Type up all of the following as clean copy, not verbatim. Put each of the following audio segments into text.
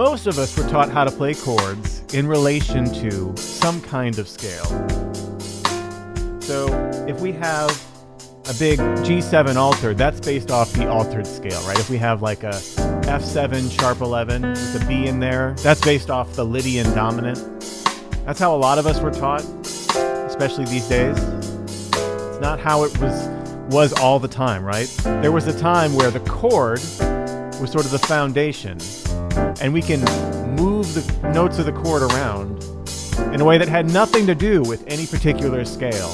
Most of us were taught how to play chords in relation to some kind of scale. So if we have a big G7 altered, that's based off the altered scale, right? If we have like a F7 sharp 11 with a B in there, that's based off the Lydian dominant. That's how a lot of us were taught, especially these days. It's not how it was all the time, right? There was a time where the chord was sort of the foundation, and we can move the notes of the chord around in a way that had nothing to do with any particular scale.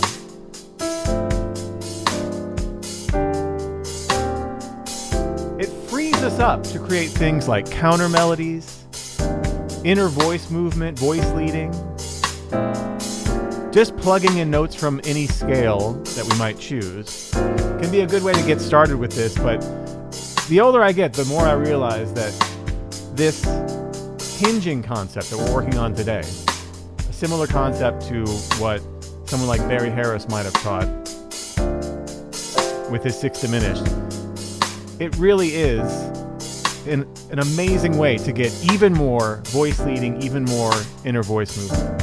It frees us up to create things like counter melodies, inner voice movement, voice leading. Just plugging in notes from any scale that we might choose can be a good way to get started with this, but the older I get, the more I realize that this hinging concept that we're working on today, a similar concept to what someone like Barry Harris might have taught with his sixth diminished, it really is an amazing way to get even more voice leading, even more inner voice movement.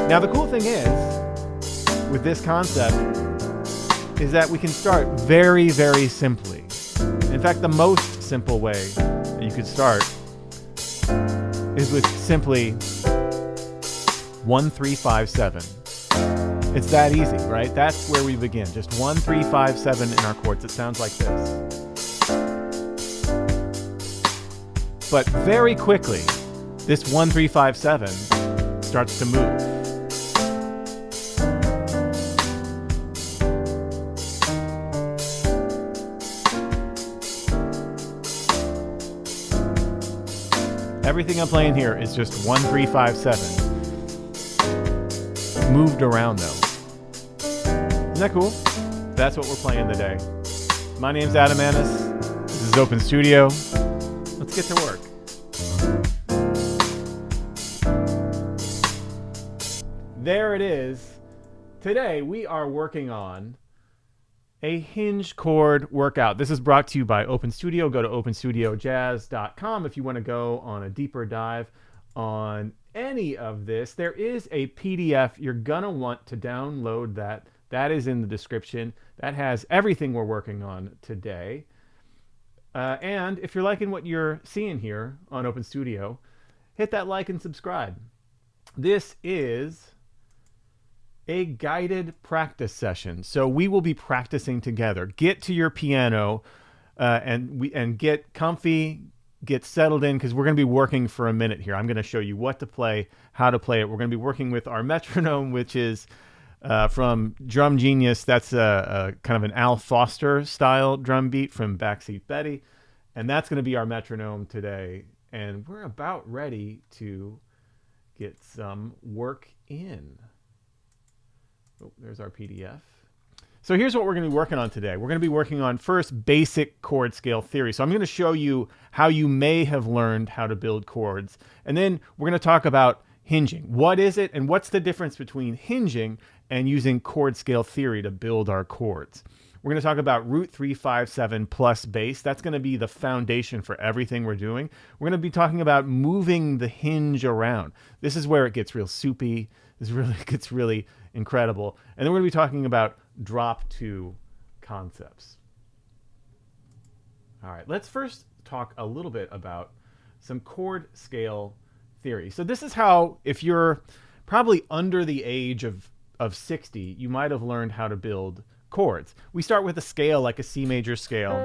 Now the cool thing is, with this concept, is that we can start very, very simply. In fact, the most simple way that you could start is with simply 1, 3, 5, 7. It's that easy, right? That's where we begin. Just 1, 3, 5, 7 in our chords. It sounds like this. But very quickly, this 1, 3, 5, 7 starts to move. Everything I'm playing here is just 1, 3, 5, 7. Moved around though. Isn't that cool? That's what we're playing today. My name's Adam Maness. This is Open Studio. Let's get to work. There it is. Today we are working on a hinge chord workout. This is brought to you by Open Studio. Go to openstudiojazz.com if you want to go on a deeper dive on any of this. There is a PDF. You're gonna want to download that. That is in the description. That has everything we're working on today. And if you're liking what you're seeing here on Open Studio, hit that like and subscribe. This is a guided practice session. So we will be practicing together. Get to your piano and get comfy, get settled in, because we're going to be working for a minute here. I'm going to show you what to play, how to play it. We're going to be working with our metronome, which is from Drum Genius. That's a kind of an Al Foster style drum beat from Backseat Betty. And that's going to be our metronome today. And we're about ready to get some work in. Oh, there's our PDF. So here's what we're going to be working on today. We're going to be working on first basic chord scale theory. So I'm going to show you how you may have learned how to build chords. And then we're going to talk about hinging. What is it and what's the difference between hinging and using chord scale theory to build our chords? We're going to talk about root 3, 5, 7 plus bass. That's going to be the foundation for everything we're doing. We're going to be talking about moving the hinge around. This is where it gets real soupy. This really gets really incredible. And then we're going to be talking about drop 2 concepts. All right, let's first talk a little bit about some chord scale theory. So this is how, if you're probably under the age of 60, you might have learned how to build chords. We start with a scale like a C major scale,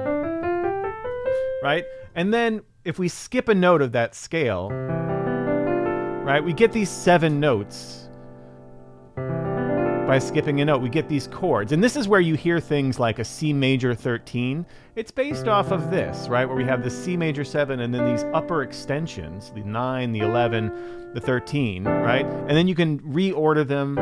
right? And then if we skip a note of that scale, right, we get these 7 notes. By skipping a note, we get these chords. And this is where you hear things like a C major 13. It's based off of this, right? Where we have the C major 7 and then these upper extensions, the 9, the 11, the 13, right? And then you can reorder them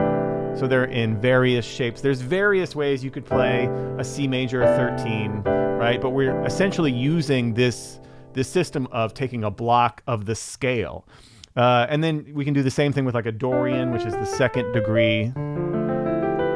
so they're in various shapes. There's various ways you could play a C major 13, right? But we're essentially using this system of taking a block of the scale. And then we can do the same thing with like a Dorian, which is the 2nd degree.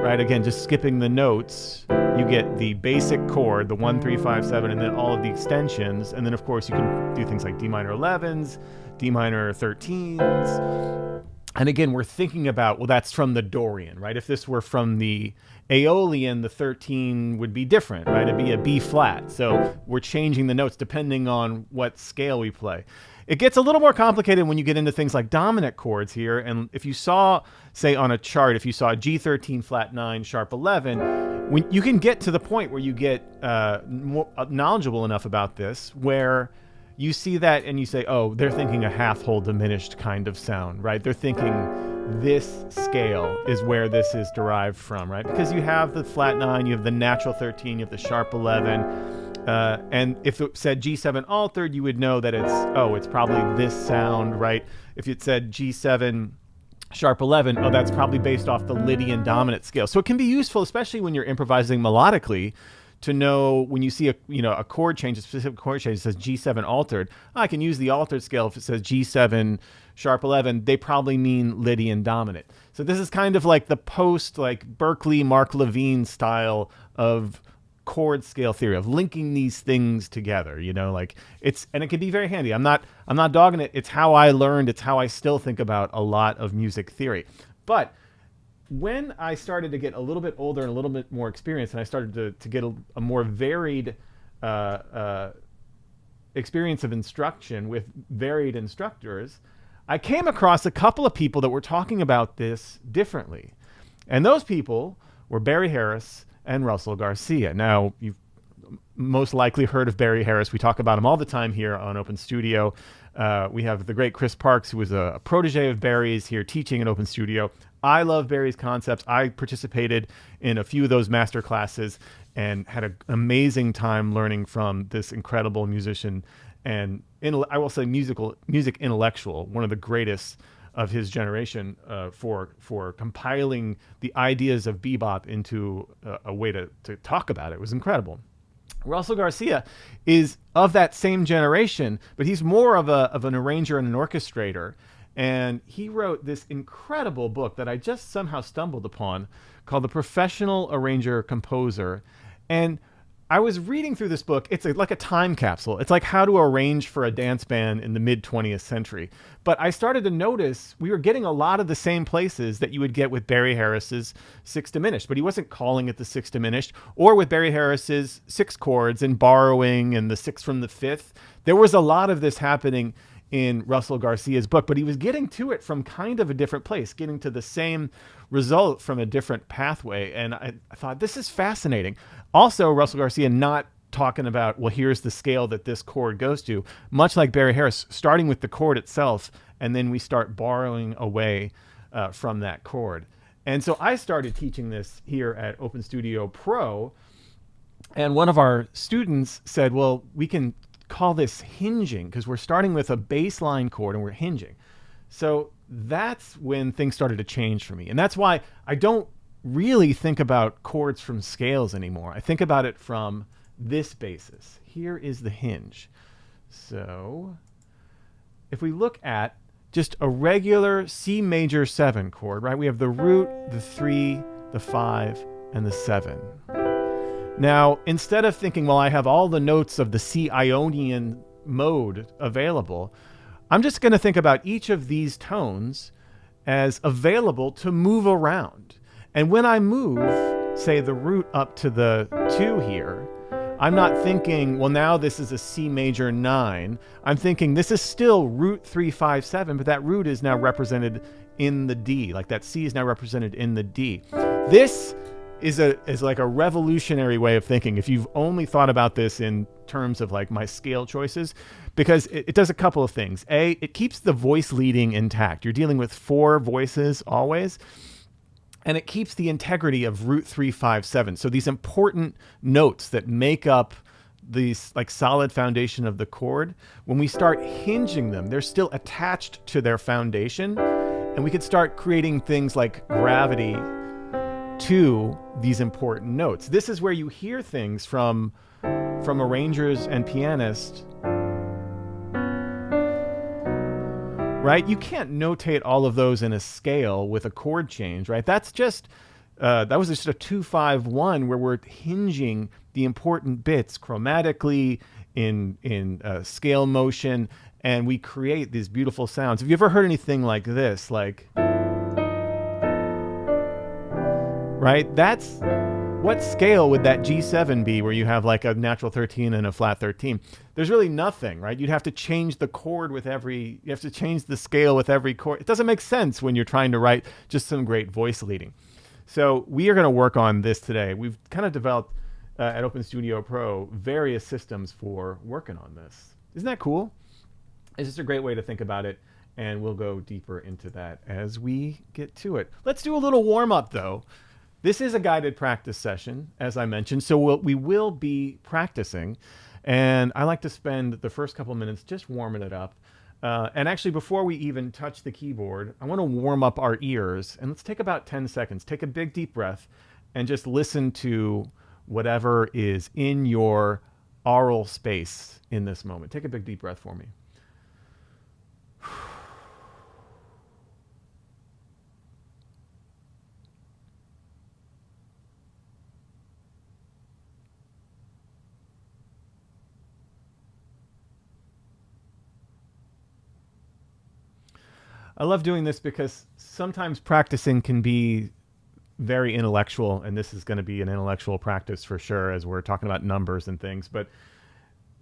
Right, again, just skipping the notes. you get the basic chord, the 1, 3, 5, 7, and then all of the extensions. And then, of course, you can do things like D minor 11s, D minor 13s. And again, we're thinking about, well, that's from the Dorian, right? If this were from the Aeolian, the 13 would be different, right? It'd be a B flat. So we're changing the notes depending on what scale we play. It gets a little more complicated when you get into things like dominant chords here. And if you saw, say on a chart, if you saw G13 flat 9, sharp 11, when you can get to the point where you get more knowledgeable enough about this, where you see that and you say, oh, they're thinking a half whole diminished kind of sound, right? They're thinking this scale is where this is derived from, right? Because you have the flat 9, you have the natural 13, you have the sharp 11. And if it said G7 altered, you would know that it's probably this sound, right? If it said G7 sharp 11, oh, that's probably based off the Lydian dominant scale. So it can be useful, especially when you're improvising melodically, to know when you see a chord change, a specific chord change, it says G7 altered. I can use the altered scale. If it says G7 sharp 11, they probably mean Lydian dominant. So this is kind of like the post, like Berkeley, Mark Levine style of chord scale theory, of linking these things together, like and it can be very handy. I'm not dogging it. It's how I learned. It's how I still think about a lot of music theory. But when I started to get a little bit older and a little bit more experienced, and I started to get a more varied experience of instruction with varied instructors, I came across a couple of people that were talking about this differently. And those people were Barry Harris and Russell Garcia. Now, you've most likely heard of Barry Harris. We talk about him all the time here on Open Studio. We have the great Chris Parks, who was a protege of Barry's here teaching in Open Studio. I love Barry's concepts. I participated in a few of those master classes and had an amazing time learning from this incredible musician and I will say music intellectual, one of the greatest of his generation, for compiling the ideas of bebop into a way to talk about it. It was incredible. Russell Garcia is of that same generation, but he's more of an arranger and an orchestrator. And he wrote this incredible book that I just somehow stumbled upon called The Professional Arranger Composer. And I was reading through this book. It's like a time capsule. It's like how to arrange for a dance band in the mid-20th century. But I started to notice we were getting a lot of the same places that you would get with Barry Harris's Six Diminished, but he wasn't calling it the Six Diminished, or with Barry Harris's six chords and borrowing and the six from the fifth. There was a lot of this happening in Russell Garcia's book, but he was getting to it from kind of a different place, getting to the same result from a different pathway. And I thought, this is fascinating. Also, Russell Garcia not talking about, well, here's the scale that this chord goes to, much like Barry Harris, starting with the chord itself, and then we start borrowing away from that chord. And so I started teaching this here at Open Studio Pro, and one of our students said, well, we can call this hinging because we're starting with a baseline chord and we're hinging. So that's when things started to change for me. And that's why I don't really think about chords from scales anymore. I think about it from this basis. Here is the hinge. So if we look at just a regular C major 7 chord, right? We have the root, the 3, the 5, and the 7. Now, instead of thinking, well, I have all the notes of the C Ionian mode available, I'm just going to think about each of these tones as available to move around. And when I move, say, the root up to the 2 here, I'm not thinking, well, now this is a C major 9. I'm thinking this is still root 3, 5, 7, but that root is now represented in the D. Like that C is now represented in the D. This is like a revolutionary way of thinking if you've only thought about this in terms of like my scale choices, because it does a couple of things. A, it keeps the voice leading intact. You're dealing with 4 voices always, and it keeps the integrity of root 3, 5, 7. So these important notes that make up these like solid foundation of the chord, when we start hinging them, they're still attached to their foundation, and we could start creating things like gravity to these important notes. This is where you hear things from arrangers and pianists, right? You can't notate all of those in a scale with a chord change, right? That's just that was just a 2-5-1 where we're hinging the important bits chromatically in scale motion, and we create these beautiful sounds. Have you ever heard anything like this? Like, right? That's what scale would that G7 be where you have like a natural 13 and a flat 13? There's really nothing, right? You'd have to change the chord with every, you have to change the scale with every chord. It doesn't make sense when you're trying to write just some great voice leading. So we are going to work on this today. We've kind of developed at Open Studio Pro various systems for working on this. Isn't that cool? It's just a great way to think about it, and we'll go deeper into that as we get to it. Let's do a little warm up though. This is a guided practice session, as I mentioned, so we will be practicing, and I like to spend the first couple minutes just warming it up. And actually, before we even touch the keyboard, I want to warm up our ears, and let's take about 10 seconds. Take a big deep breath and just listen to whatever is in your aural space in this moment. Take a big deep breath for me. I love doing this because sometimes practicing can be very intellectual, and this is going to be an intellectual practice for sure as we're talking about numbers and things, but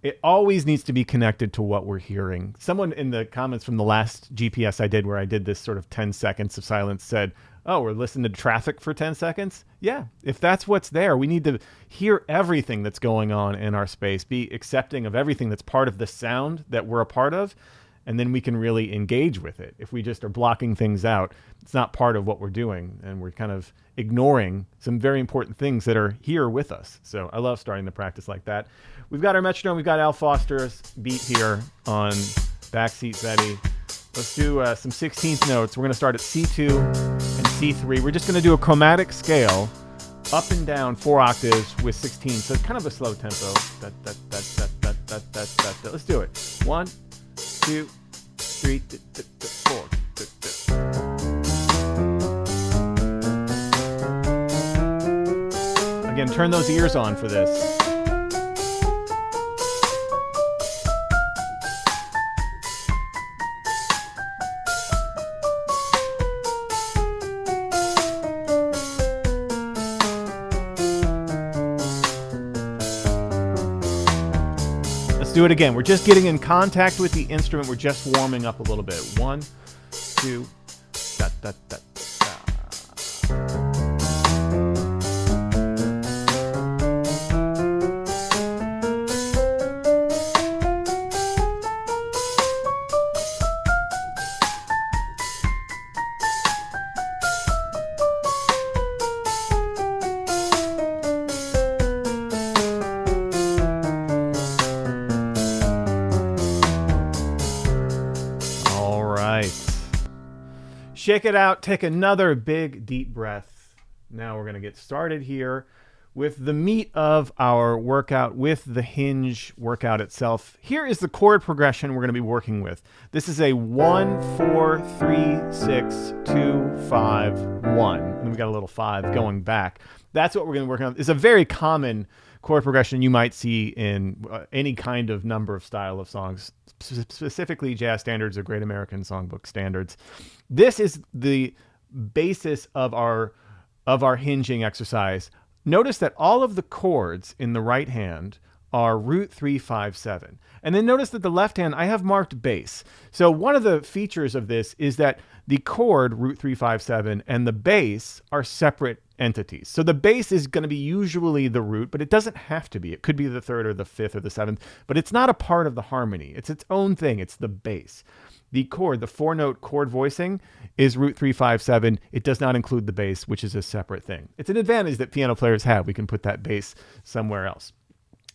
it always needs to be connected to what we're hearing. Someone in the comments from the last GPS I did, where I did this sort of 10 seconds of silence, said, oh, we're listening to traffic for 10 seconds? Yeah, if that's what's there, we need to hear everything that's going on in our space, be accepting of everything that's part of the sound that we're a part of, and then we can really engage with it. If we just are blocking things out, it's not part of what we're doing, and we're kind of ignoring some very important things that are here with us. So I love starting the practice like that. We've got our metronome. We've got Al Foster's beat here on Backseat Betty. Let's do some 16th notes. We're going to start at C2 and C3. We're just going to do a chromatic scale up and down 4 octaves with 16. So it's kind of a slow tempo. Let's do it. 1, 2, 3, 4. Again, turn those ears on for this. Let's do it again. We're just getting in contact with the instrument. We're just warming up a little bit. 1, 2, da, da, da, da. Shake it out. Take another big deep breath. Now we're going to get started here with the meat of our workout, with the hinge workout itself. Here is the chord progression we're going to be working with. This is a 1, 4, 3, 6, 2, 5, 1. And then we got a little 5 going back. That's what we're going to work on. It's a very common chord progression you might see in any kind of number of style of songs, specifically jazz standards or Great American Songbook standards. This is the basis of our hinging exercise. Notice that all of the chords in the right hand are root 3, 5, 7. And then notice that the left hand, I have marked bass. So one of the features of this is that the chord root 3, 5, 7 and the bass are separate entities. So the bass is going to be usually the root, but it doesn't have to be. It could be the 3rd or the 5th or the 7th, but it's not a part of the harmony. It's its own thing. It's the bass. The chord, the 4-note chord voicing, is root 3, 5, 7. It does not include the bass, which is a separate thing. It's an advantage that piano players have. We can put that bass somewhere else.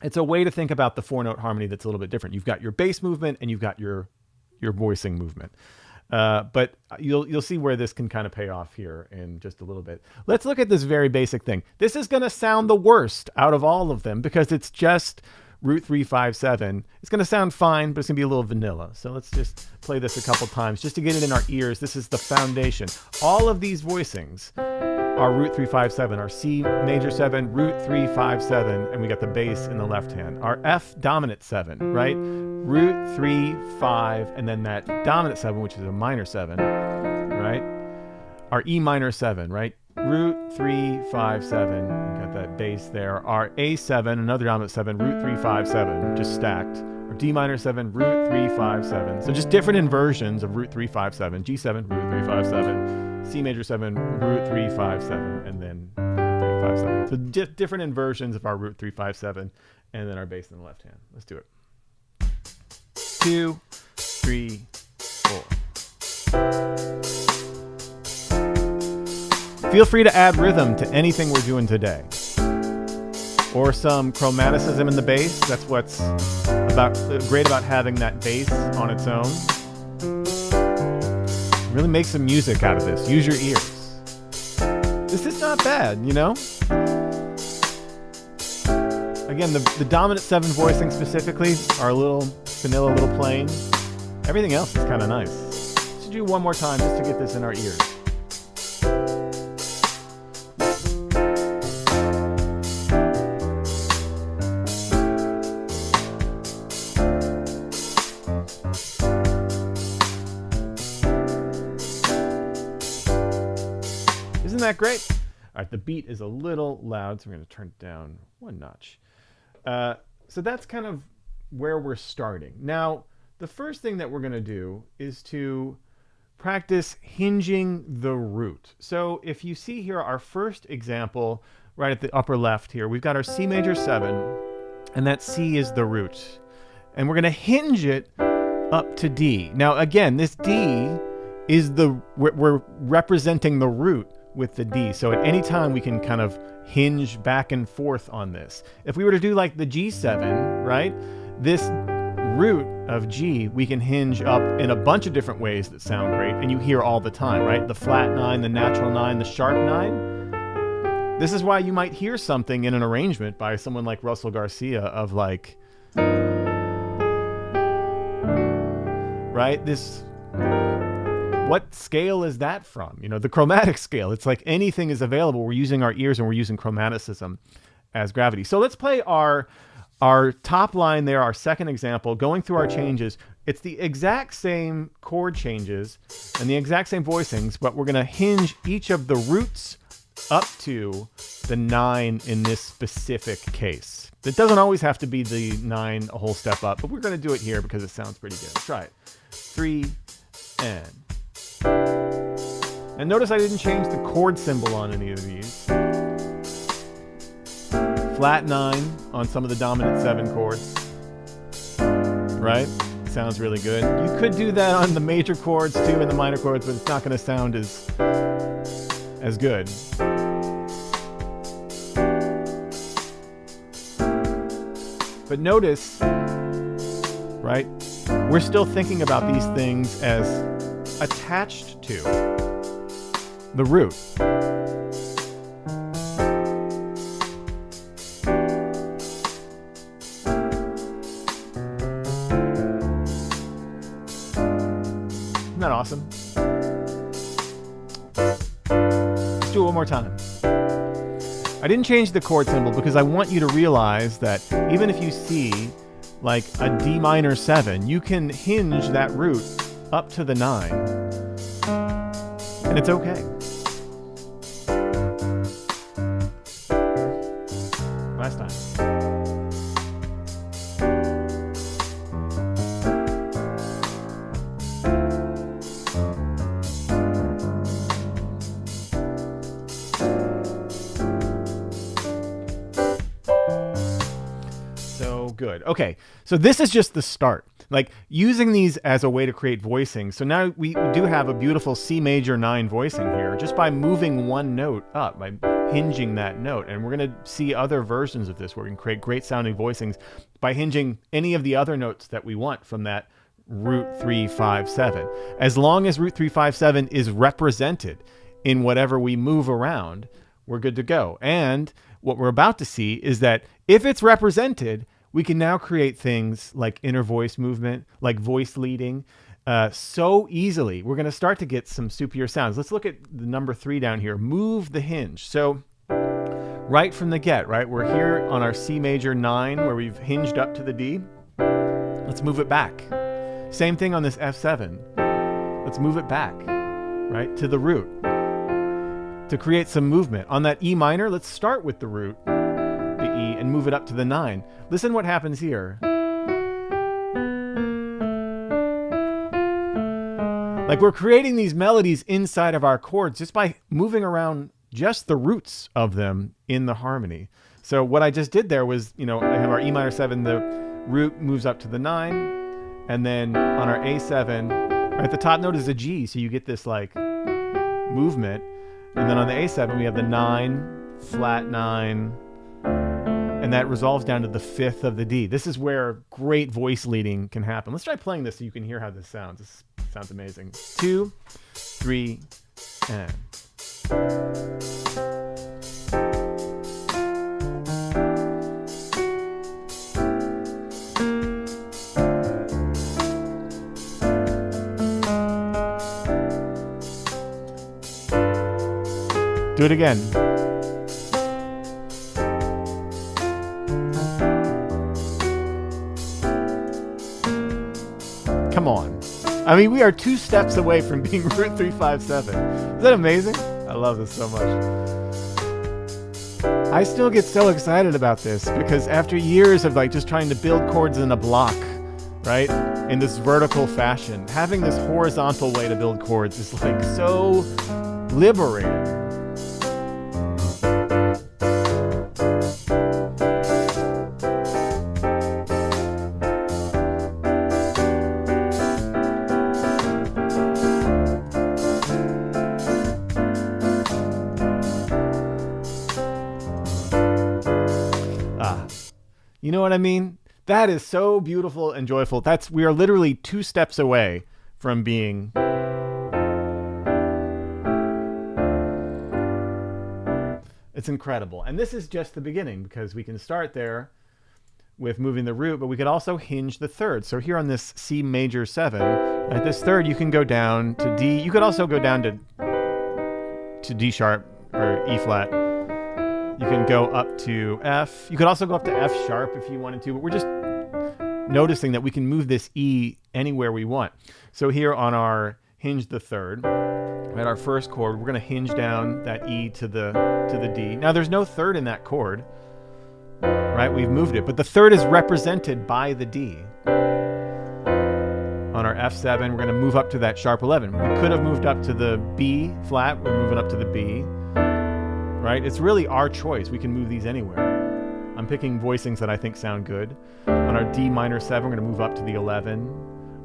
It's a way to think about the 4-note harmony that's a little bit different. You've got your bass movement and you've got your voicing movement. But you'll see where this can kind of pay off here in just a little bit. Let's look at this very basic thing. This is going to sound the worst out of all of them because it's just root 3, 5, 7. It's going to sound fine, but it's going to be a little vanilla. So let's just play this a couple times just to get it in our ears. This is the foundation. All of these voicings our root 3 5 7, our C major 7, root 3 5 7, and we got the bass in the left hand. Our F dominant 7, right? Root 3 5, and then that dominant 7, which is a minor 7, right? Our E minor 7, right? Root 3 5 7, we got that bass there. Our A7, another dominant 7, root 3 5 7, just stacked. Or D minor 7, root 3 5 7. So just different inversions of root 3 5 7. G7, root 3 5 7. C major 7, root 3 5 7, and then root 3 5 7. So different inversions of our root 3 5 7, and then our bass in the left hand. Let's do it. 2, 3, 4. Feel free to add rhythm to anything we're doing today, or some chromaticism in the bass. That's what's great about having that bass on its own. Really make some music out of this. Use your ears. This is not bad, you know? Again, the dominant 7 voicing specifically are a little vanilla, a little plain. Everything else is kind of nice. Let's do one more time just to get this in our ears. Isn't that great? All right, the beat is a little loud, so we're going to turn it down one notch. So that's kind of where we're starting. Now, the first thing that we're going to do is to practice hinging the root. So if you see here our first example right at the upper left here, we've got our C major 7, and that C is the root. And we're going to hinge it up to D. Now, again, this D is we're representing the root with the D. So at any time we can kind of hinge back and forth on this. If we were to do like the G7, right? This root of G, we can hinge up in a bunch of different ways that sound great, and you hear all the time, right? The flat 9, the natural 9, the sharp 9. This is why you might hear something in an arrangement by someone like Russell Garcia of like, right? This, what scale is that from? You know, the chromatic scale. It's like anything is available. We're using our ears and we're using chromaticism as gravity. So let's play our top line there, our second example, going through our changes. It's the exact same chord changes and the exact same voicings, but we're going to hinge each of the roots up to the 9 in this specific case. It doesn't always have to be the 9 a whole step up, but we're going to do it here because it sounds pretty good. Try it. 3 and notice I didn't change the chord symbol on any of these. Flat 9 on some of the dominant 7 chords. Right? Sounds really good. You could do that on the major chords too and the minor chords, but it's not going to sound as good. But notice, right? We're still thinking about these things as attached to the root. Isn't that awesome? Let's do it one more time. I didn't change the chord symbol because I want you to realize that even if you see like a D minor 7, you can hinge that root up to the 9, and it's okay. Last time. So good. Okay, so this is just the start. Like using these as a way to create voicing. So now we do have a beautiful C major 9 voicing here just by moving one note up, by hinging that note. And we're going to see other versions of this where we can create great sounding voicings by hinging any of the other notes that we want from that root 3 5 7. As long as root 3 5 7 is represented in whatever we move around, we're good to go. And what we're about to see is that if it's represented, we can now create things like inner voice movement, like voice leading, so easily. We're going to start to get some soupier sounds. Let's look at the number 3 down here. Move the hinge. So right from the get, right? We're here on our C major 9 where we've hinged up to the D. Let's move it back. Same thing on this F7. Let's move it back, right, to the root to create some movement. On that E minor, let's start with the root, the E, and move it up to the 9. Listen what happens here. Like we're creating these melodies inside of our chords just by moving around just the roots of them in the harmony. So what I just did there was, I have our E minor 7, the root moves up to the 9, and then on our A7, right, the top note is a G, so you get this like movement. And then on the A7, we have the 9, flat 9, and that resolves down to the 5th of the D. This is where great voice leading can happen. Let's try playing this so you can hear how this sounds. This sounds amazing. 2, 3, and... Do it again. Come on. I mean, we are 2 steps away from being root 357. Is that amazing? I love this so much. I still get so excited about this because after years of like just trying to build chords in a block, right? In this vertical fashion, having this horizontal way to build chords is like so liberating. You know what I mean? That is so beautiful and joyful. We are literally 2 steps away from being it's incredible. And this is just the beginning because we can start there with moving the root, but we could also hinge the third. So here on this C major 7, at this third, you can go down to D. You could also go down to D sharp or E flat. You can go up to F. You could also go up to F sharp if you wanted to, but we're just noticing that we can move this E anywhere we want. So here on our Hinge the Third, at our first chord, we're going to hinge down that E to the D. Now there's no third in that chord, right? We've moved it, but the third is represented by the D. On our F7, we're going to move up to that sharp 11. We could have moved up to the B flat. We're moving up to the B. Right? It's really our choice. We can move these anywhere. I'm picking voicings that I think sound good. On our D minor 7, we're going to move up to the 11.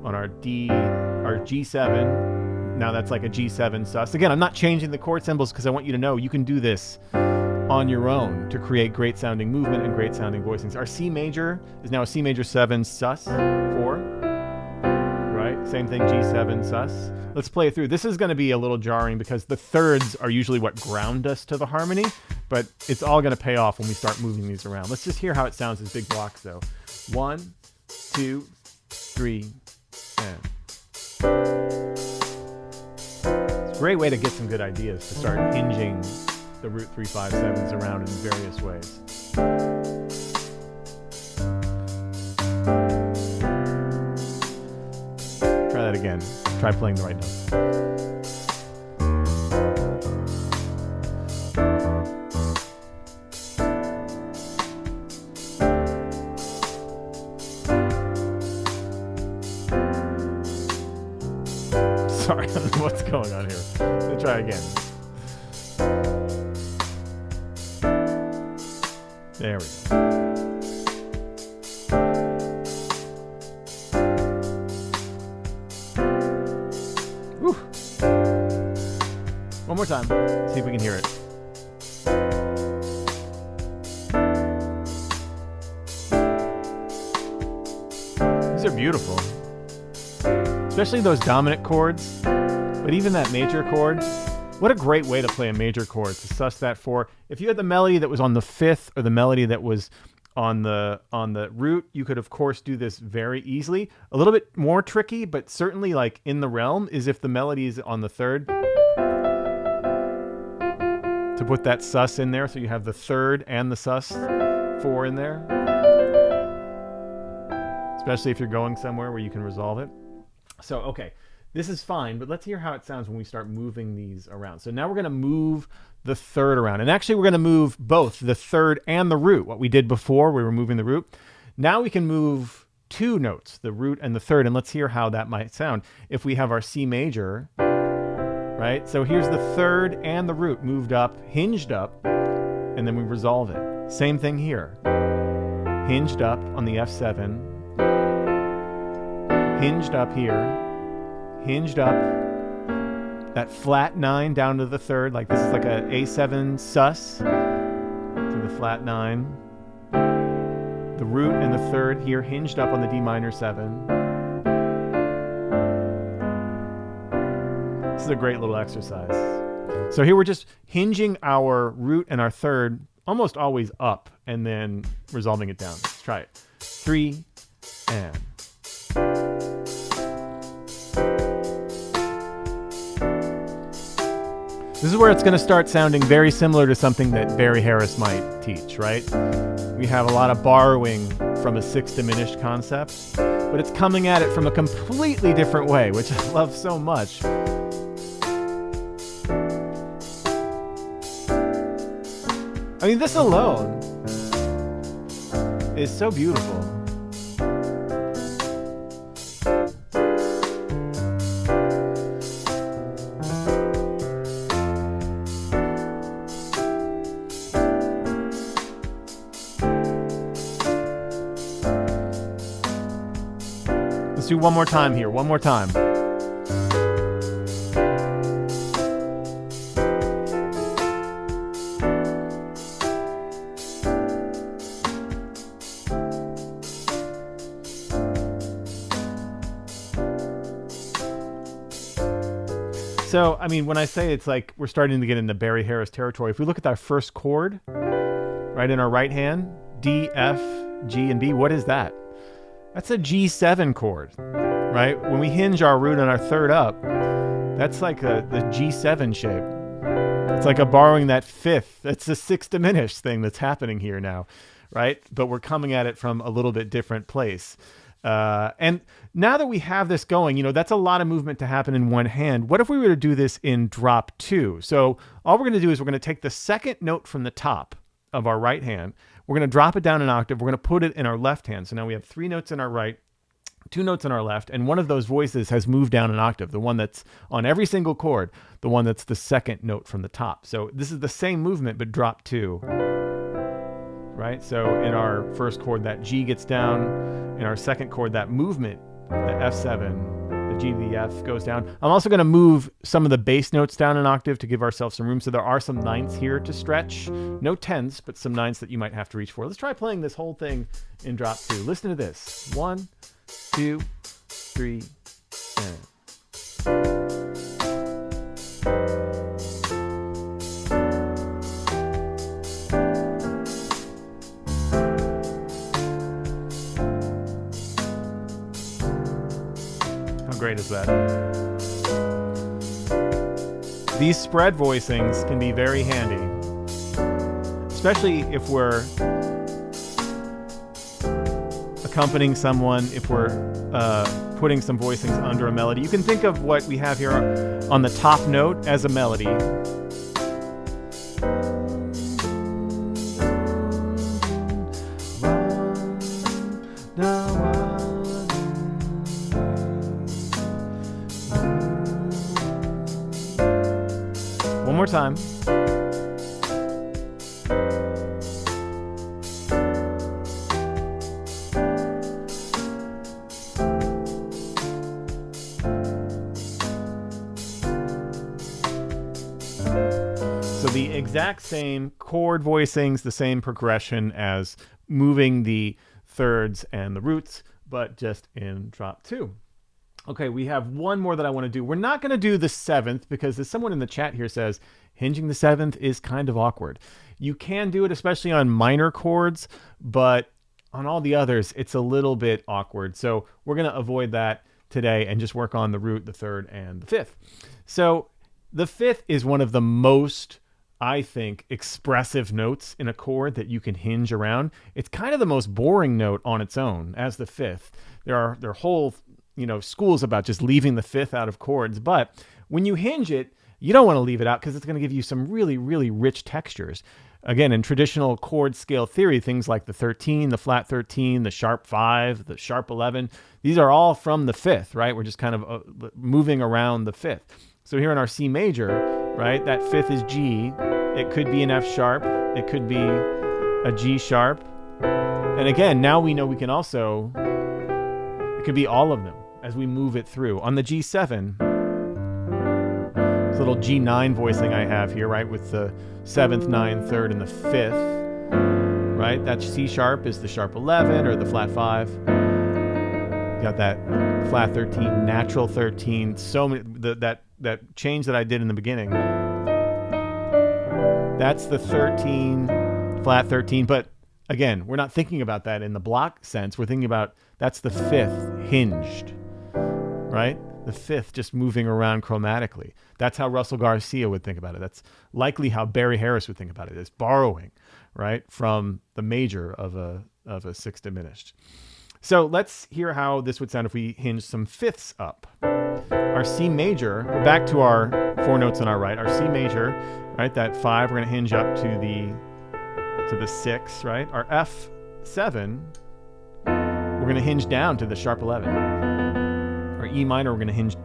On our G7, now that's like a G7 sus. Again, I'm not changing the chord symbols because I want you to know you can do this on your own to create great sounding movement and great sounding voicings. Our C major is now a C major 7 sus 4. Right? Same thing, G7 sus. Let's play it through. This is going to be a little jarring because the thirds are usually what ground us to the harmony, but it's all going to pay off when we start moving these around. Let's just hear how it sounds as big blocks though. 1, 2, 3, and... It's a great way to get some good ideas to start hinging the root 357s around in various ways. Try that again. Try playing the right note. Sorry, I don't know what's going on here. Let's try again. There we go. Whew. One more time. See if we can hear it. These are beautiful. Especially those dominant chords. But even that major chord. What a great way to play a major chord, to suss that for. If you had the melody that was on the 5th or the melody that was on the root, you could of course do this very easily. A little bit more tricky, but certainly like in the realm, is if the melody is on the third, to put that sus in there, so you have the third and the sus 4 in there, especially if you're going somewhere where you can resolve it. So okay, this is fine, but let's hear how it sounds when we start moving these around. So now we're going to move the third around, and actually we're going to move both the third and the root. What we did before, we were moving the root. Now we can move 2 notes, the root and the third, and let's hear how that might sound if we have our C major, right? So here's the third and the root moved up, hinged up, and then we resolve it. Same thing here. Hinged up on the F7, hinged up here, hinged up, that flat 9 down to the third, like this is like a A7 sus to the flat 9. The root and the third here hinged up on the D minor 7. This is a great little exercise. So here we're just hinging our root and our third almost always up and then resolving it down. Let's try it. 3 and. This is where it's going to start sounding very similar to something that Barry Harris might teach, right? We have a lot of borrowing from a 6 diminished concept, but it's coming at it from a completely different way, which I love so much. I mean, this alone is so beautiful. Let's do one more time here, one more time. So, I mean, when I say it's like we're starting to get into Barry Harris territory, if we look at our first chord, right in our right hand, D, F, G, and B, what is that? That's a G7 chord, right? When we hinge our root and our third up, that's like the G7 shape. It's like a borrowing that fifth. That's a 6 diminished thing that's happening here now, right? But we're coming at it from a little bit different place. And now that we have this going, you know, that's a lot of movement to happen in one hand. What if we were to do this in drop 2? So all we're going to do is we're going to take the second note from the top of our right hand. We're going to drop it down an octave. We're going to put it in our left hand. So now we have 3 notes in our right, 2 notes in our left, and one of those voices has moved down an octave, the one that's on every single chord, the one that's the second note from the top. So this is the same movement, but drop 2. Right? So in our first chord, that G gets down. In our second chord, that movement, the F7, the G to the F goes down. I'm also going to move some of the bass notes down an octave to give ourselves some room. So there are some ninths here to stretch. No tenths, but some ninths that you might have to reach for. Let's try playing this whole thing in drop 2. Listen to this. 1, 2, 3, and... great is that? These spread voicings can be very handy, especially if we're accompanying someone, if we're putting some voicings under a melody. You can think of what we have here on the top note as a melody. One more time. So the exact same chord voicings, the same progression as moving the thirds and the roots, but just in drop 2. Okay, we have one more that I want to do. We're not going to do the 7th because as someone in the chat here says, hinging the 7th is kind of awkward. You can do it, especially on minor chords, but on all the others, it's a little bit awkward. So we're going to avoid that today and just work on the root, the 3rd, and the 5th. So the 5th is one of the most, I think, expressive notes in a chord that you can hinge around. It's kind of the most boring note on its own as the 5th. There are whole schools about just leaving the 5th out of chords, but when you hinge it, you don't want to leave it out because it's going to give you some really, really rich textures. Again, in traditional chord scale theory, things like the 13, the flat 13, the sharp 5, the sharp 11, these are all from the 5th, right? We're just kind of moving around the 5th. So here in our C major, right, that 5th is G. It could be an F sharp. It could be a G sharp. And again, now we know we can also, it could be all of them as we move it through. On the G7, this little G9 voicing I have here, right, with the 7th, 9th, 3rd, and the 5th, right? That C sharp is the sharp 11 or the flat 5. Got that flat 13, natural 13, so many, that change that I did in the beginning. That's the 13, flat 13, but again, we're not thinking about that in the block sense. We're thinking about that's the 5th hinged, right? The 5th just moving around chromatically. That's how Russell Garcia would think about it. That's likely how Barry Harris would think about it. It's borrowing, right, from the major of a 6th diminished. So let's hear how this would sound if we hinge some 5ths up. Our C major, we're back to our 4 notes on our right. Our C major, right, that 5, we're going to hinge up to the 6, right? Our F7, we're going to hinge down to the sharp 11. Our E minor, we're going to hinge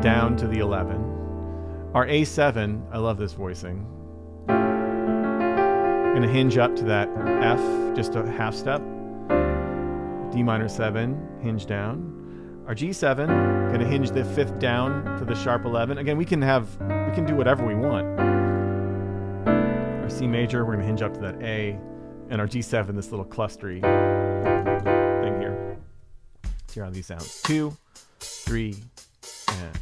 down to the 11. Our A7, I love this voicing. We're going to hinge up to that F, just a half step. D minor 7, hinge down. Our G7, going to hinge the 5th down to the sharp 11. Again, we can do whatever we want. Our C major, we're going to hinge up to that A. And our G7, this little clustery thing here. Let's hear how these sound. 2, 3, and...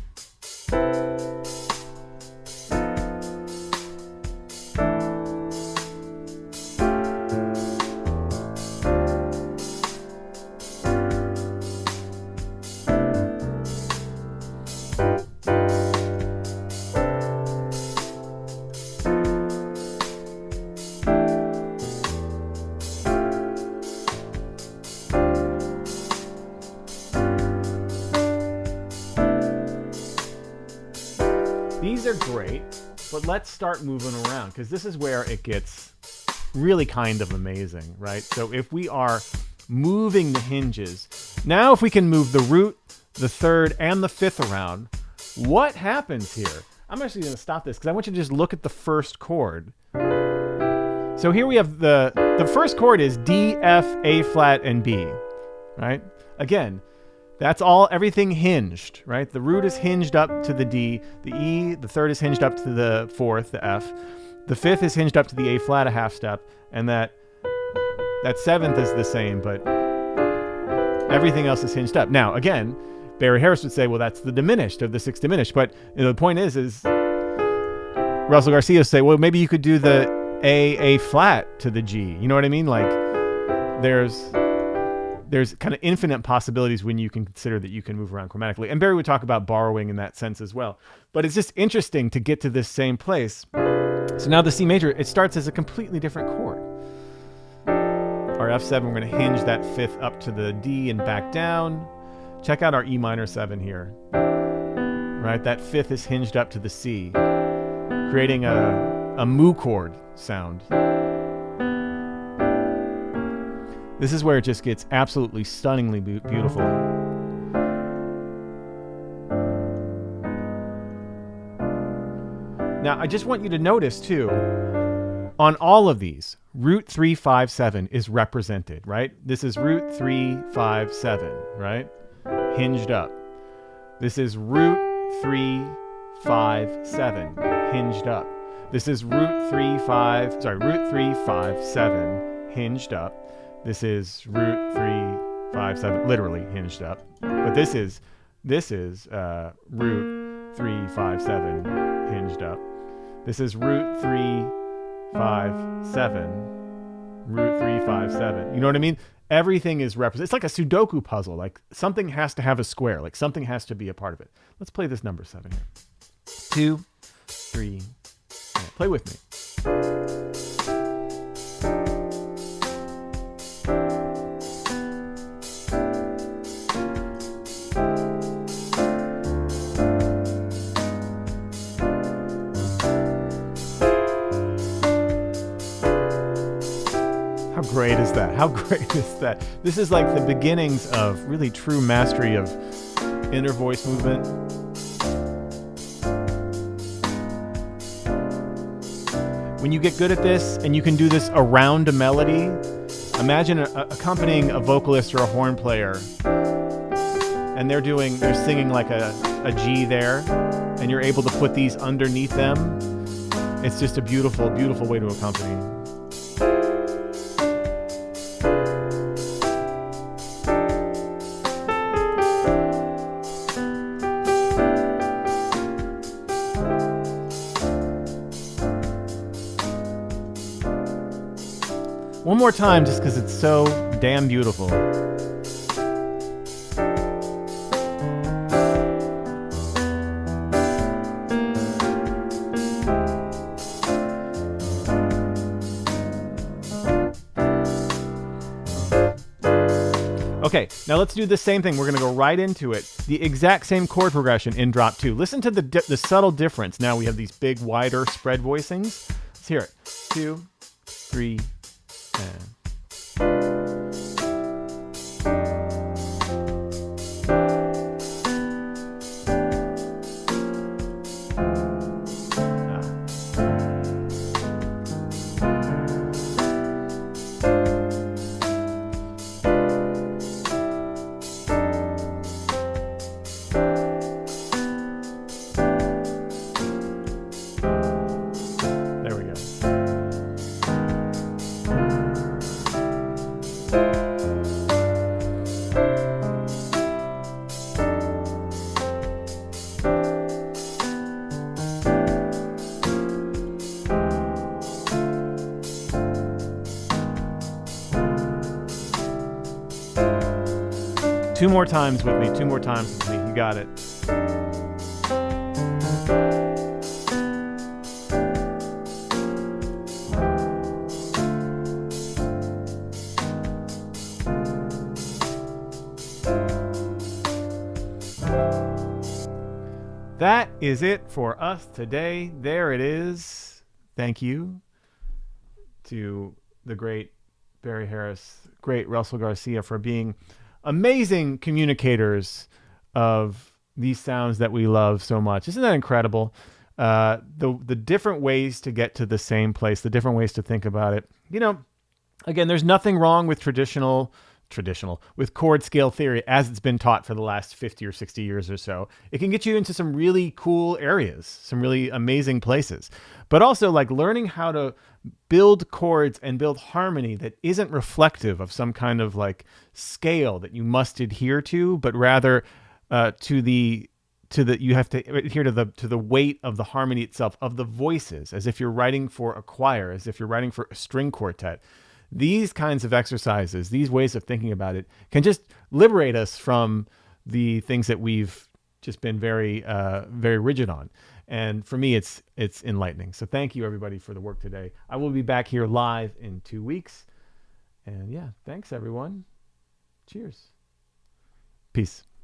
These are great, but let's start moving around because this is where it gets really kind of amazing, right? So if we are moving the hinges, now if we can move the root, the 3rd, and the 5th around, what happens here? I'm actually going to stop this because I want you to just look at the first chord. So here we have the first chord is D, F, A flat, and B, right? Again, that's all, everything hinged, right? The root is hinged up to the D, the E, the 3rd is hinged up to the 4th, the F. The 5th is hinged up to the A flat, a half step, and that 7th is the same, but everything else is hinged up. Now, again, Barry Harris would say, well, that's the diminished of the 6th diminished, but the point is Russell Garcia would say, well, maybe you could do the A flat to the G. You know what I mean? Like, there's kind of infinite possibilities when you can consider that you can move around chromatically. And Barry would talk about borrowing in that sense as well. But it's just interesting to get to this same place. So now the C major, it starts as a completely different chord. Our F7, we're going to hinge that 5th up to the D and back down. Check out our E minor 7 here. Right, that 5th is hinged up to the C, creating a mu chord sound. This is where it just gets absolutely stunningly beautiful. Now, I just want you to notice, too, on all of these, root 3, 5, 7 is represented, right? This is root 3, 5, 7, right? Hinged up. This is root 3, 5, 7, hinged up. This is root 3, 5, 7, hinged up. This is root 3, 5, 7, literally hinged up. But this is This is root 3, 5, 7 hinged up. This is root 3, 5, 7, root 3, 5, 7. You know what I mean? Everything is represented. It's like a Sudoku puzzle. Like something has to have a square. Like something has to be a part of it. Let's play this number 7 here. 2, 3. Yeah, play with me. How great is that? How great is that? This is like the beginnings of really true mastery of inner voice movement. When you get good at this and you can do this around a melody, imagine accompanying a vocalist or a horn player, and they're singing like a G there, and you're able to put these underneath them. It's just a beautiful, beautiful way to accompany. One more time, just because it's so damn beautiful. Okay, now let's do the same thing. We're going to go right into it. The exact same chord progression in drop 2. Listen to the subtle difference. Now we have these big, wider spread voicings. Let's hear it. 2, 3, and... Two more times with me. You got it. That is it for us today. There it is. Thank you to the great Barry Harris, great Russell Garcia for being amazing communicators of these sounds that we love so much. Isn't that incredible? The different ways to get to the same place, the different ways to think about it. You know, again, there's nothing wrong with traditional with chord scale theory as it's been taught for the last 50 or 60 years or so. It can get you into some really cool areas, some really amazing places. But also like learning how to build chords and build harmony that isn't reflective of some kind of like scale that you must adhere to, but rather you have to adhere to the weight of the harmony itself, of the voices, as if you're writing for a choir, as if you're writing for a string quartet. These kinds of exercises, these ways of thinking about it can just liberate us from the things that we've just been very, very rigid on. And for me, it's enlightening. So thank you, everybody, for the work today. I will be back here live in 2 weeks. And yeah, thanks, everyone. Cheers. Peace.